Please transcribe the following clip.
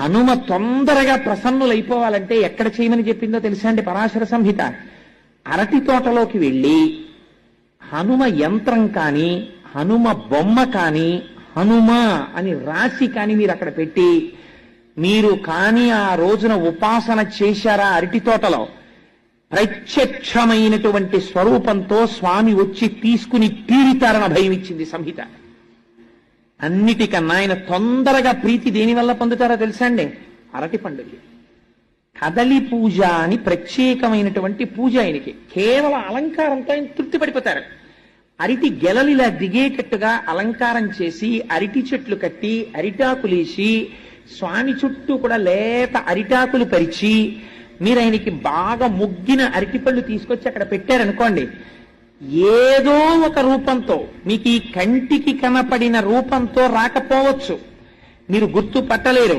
హనుమ తొందరగా ప్రసన్నులైపోవాలంటే ఎక్కడ చేయమని చెప్పిందో తెలుసా అండి పరాశర సంహిత? అరటి తోటలోకి వెళ్ళి హనుమ యంత్రం కాని హనుమ బొమ్మ కాని హనుమ అని రాసి కాని మీరు అక్కడ పెట్టి మీరు కాని ఆ రోజున ఉపాసన చేశారా అరటి తోటలో, ప్రత్యక్షమైనటువంటి స్వరూపంతో స్వామి వచ్చి తీసుకుని తీరుతారన్న భయం ఇచ్చింది సంహిత. అన్నిటికన్నా ఆయన తొందరగా ప్రీతి దేనివల్ల పొందుతారో తెలుసా అండి? అరటి పండుగ. కదలి పూజ అని ప్రత్యేకమైనటువంటి పూజ ఆయనకి. కేవలం అలంకారంతో ఆయన తృప్తి పడిపోతారు. అరటి గెలలిలా దిగేటట్టుగా అలంకారం చేసి అరటి చెట్లు కట్టి అరిటాకులేసి స్వామి చుట్టూ కూడా లేత అరిటాకులు పరిచి మీరు ఆయనకి బాగా ముగ్గిన అరటిపళ్ళు తీసుకొచ్చి అక్కడ పెట్టారనుకోండి, ఏదో ఒక రూపంతో మీకు ఈ కంటికి కనపడిన రూపంతో రాకపోవచ్చు, మీరు గుర్తుపట్టలేరు.